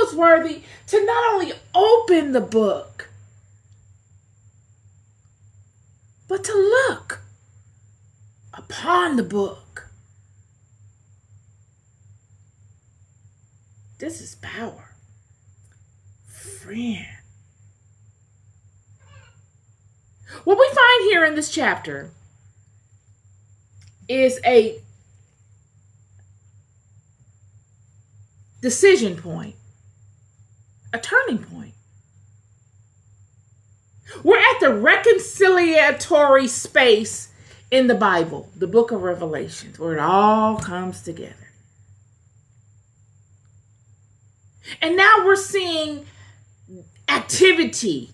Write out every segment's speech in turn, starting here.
is worthy to not only open the book, but to look upon the book. This is power. Friend. What we find here in this chapter is a decision point, a turning point. We're at the reconciliatory space in the Bible, the book of Revelations, where it all comes together. And now we're seeing activity.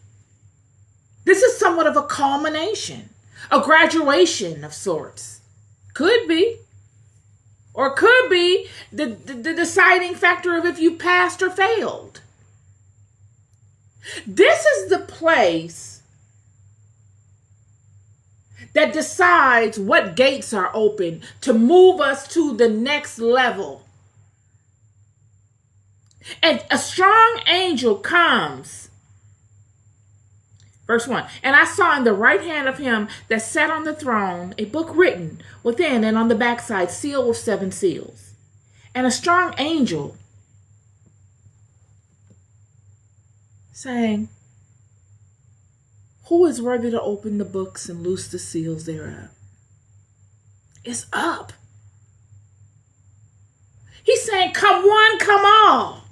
This is somewhat of a culmination, a graduation of sorts. Could be. Or could be the deciding factor of if you passed or failed. This is the place that decides what gates are open to move us to the next level. And a strong angel comes. Verse 1, and I saw in the right hand of him that sat on the throne a book written within and on the backside, sealed with 7 seals. And a strong angel saying, who is worthy to open the books and loose the seals thereof? It's up. He's saying, come one, come all.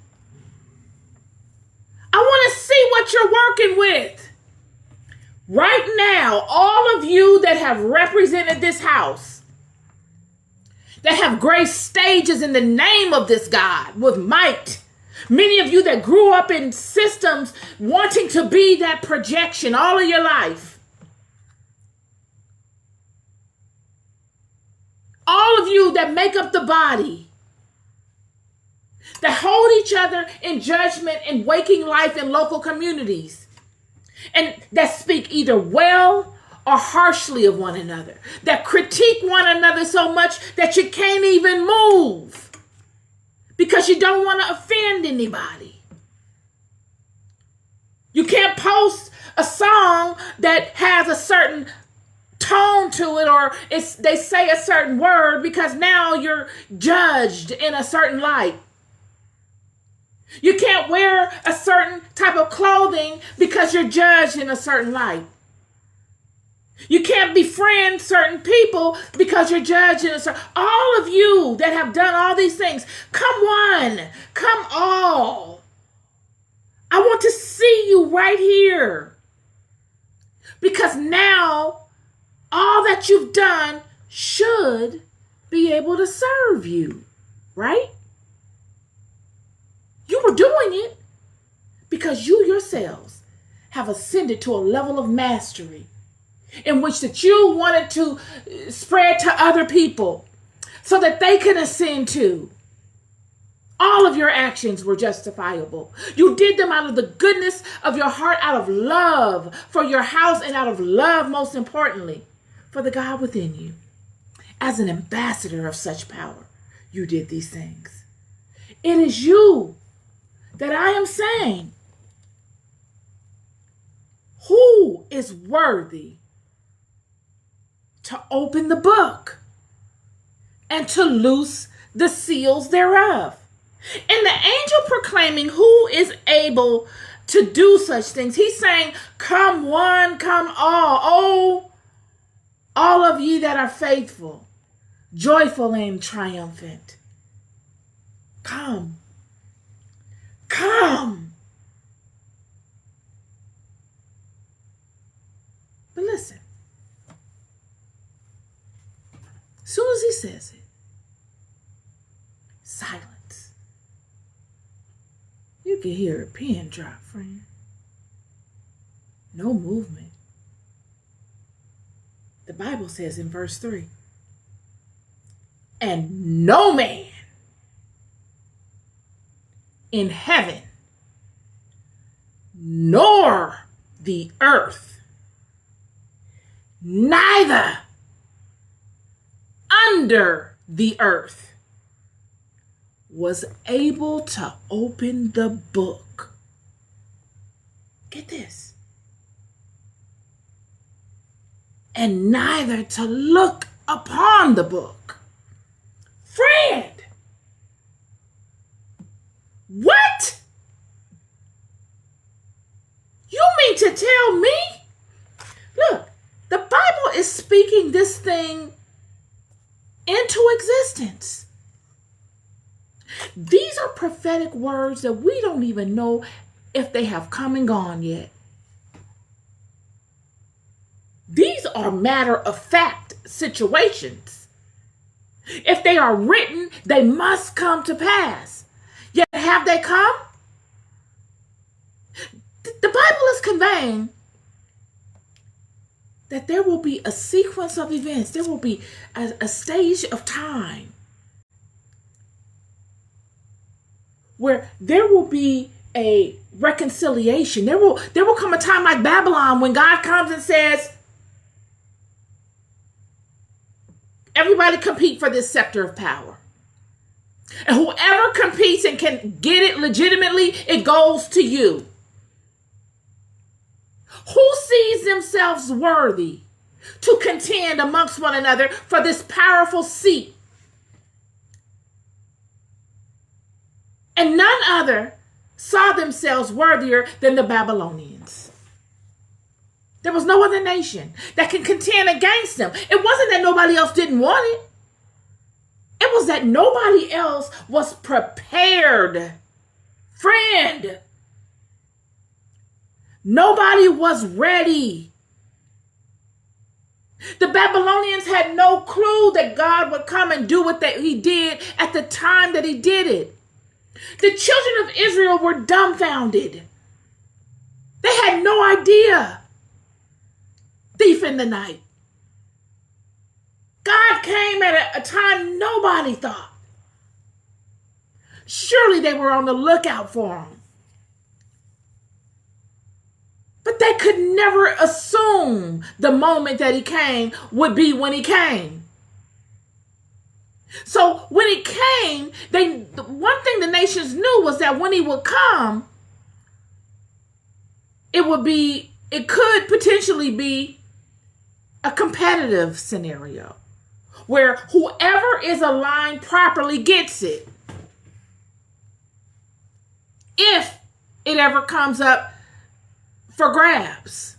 I want to see what you're working with. Right now, all of you that have represented this house, that have graced stages in the name of this God with might, many of you that grew up in systems wanting to be that projection all of your life, all of you that make up the body, that hold each other in judgment in waking life in local communities, and that speak either well or harshly of one another, that critique one another so much that you can't even move because you don't want to offend anybody. You can't post a song that has a certain tone to it, or they say a certain word, because now you're judged in a certain light. You can't wear a certain type of clothing because you're judged in a certain light. You can't befriend certain people because you're judged in a certain... All of you that have done all these things, come one, come all. I want to see you right here. Because now, all that you've done should be able to serve you, right? You were doing it because you yourselves have ascended to a level of mastery in which that you wanted to spread to other people so that they can ascend to. All of your actions were justifiable. You did them out of the goodness of your heart, out of love for your house, and out of love, most importantly, for the God within you. As an ambassador of such power, you did these things. It is you that I am saying, who is worthy to open the book and to loose the seals thereof? And the angel proclaiming who is able to do such things, he's saying, come one, come all. Oh, all of ye that are faithful, joyful and triumphant. Come. Come. But listen, as soon as he says it, silence. You can hear a pin drop, friend. No movement. The Bible says in verse 3, and no man in heaven, nor the earth, neither under the earth, was able to open the book. Get this. And neither to look upon the book. Friend, what? You mean to tell me? Look, the Bible is speaking this thing into existence. These are prophetic words that we don't even know if they have come and gone yet. These are matter of fact situations. If they are written, they must come to pass. Yet have they come? The Bible is conveying that there will be a sequence of events. There will be a stage of time where there will be a reconciliation. There will come a time like Babylon when God comes and says, everybody compete for this scepter of power. And whoever competes and can get it legitimately, it goes to you. Who sees themselves worthy to contend amongst one another for this powerful seat? And none other saw themselves worthier than the Babylonians. There was no other nation that can contend against them. It wasn't that nobody else didn't want it. It was that nobody else was prepared. Friend, nobody was ready. The Babylonians had no clue that God would come and do what he did at the time that he did it. The children of Israel were dumbfounded. They had no idea. Thief in the night. God came at a time nobody thought. Surely they were on the lookout for him. But they could never assume the moment that he came would be when he came. So when he came, one thing the nations knew was that when he would come, it could potentially be a competitive scenario where whoever is aligned properly gets it. If it ever comes up for grabs.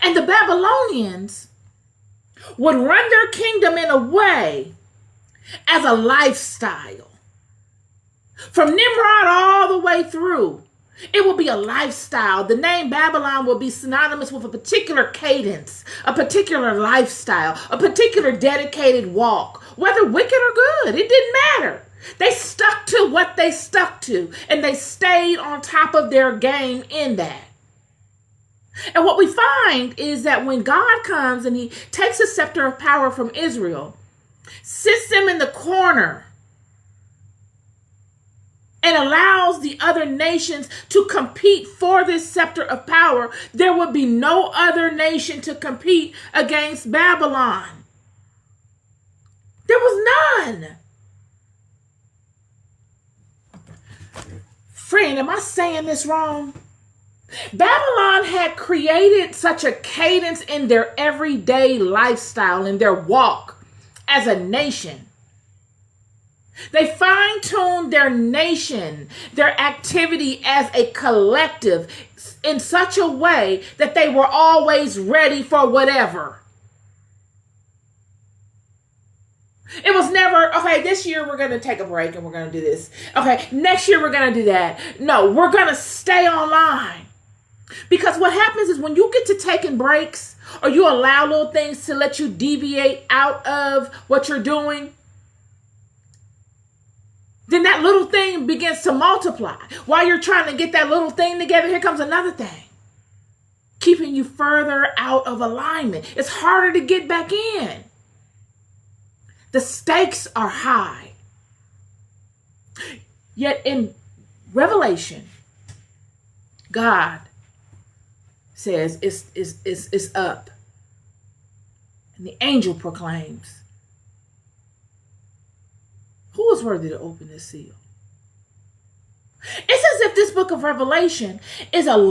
And the Babylonians would run their kingdom in a way as a lifestyle. From Nimrod all the way through, it will be a lifestyle. The name Babylon will be synonymous with a particular cadence, a particular lifestyle, a particular dedicated walk, whether wicked or good. It didn't matter. They stuck to what they stuck to, and they stayed on top of their game in that. And what we find is that when God comes and he takes a scepter of power from Israel, sits them in the corner, and allows the other nations to compete for this scepter of power, there would be no other nation to compete against Babylon. There was none. Friend, am I saying this wrong? Babylon had created such a cadence in their everyday lifestyle, in their walk as a nation. They fine-tuned their nation, their activity as a collective in such a way that they were always ready for whatever. It was never, okay, this year we're going to take a break and we're going to do this. Okay, next year we're going to do that. No, we're going to stay online. Because what happens is when you get to taking breaks or you allow little things to let you deviate out of what you're doing, then that little thing begins to multiply. While you're trying to get that little thing together, here comes another thing, keeping you further out of alignment. It's harder to get back in. The stakes are high. Yet in Revelation, God says it's up. And the angel proclaims, is worthy to open this seal? It's as if this book of Revelation is a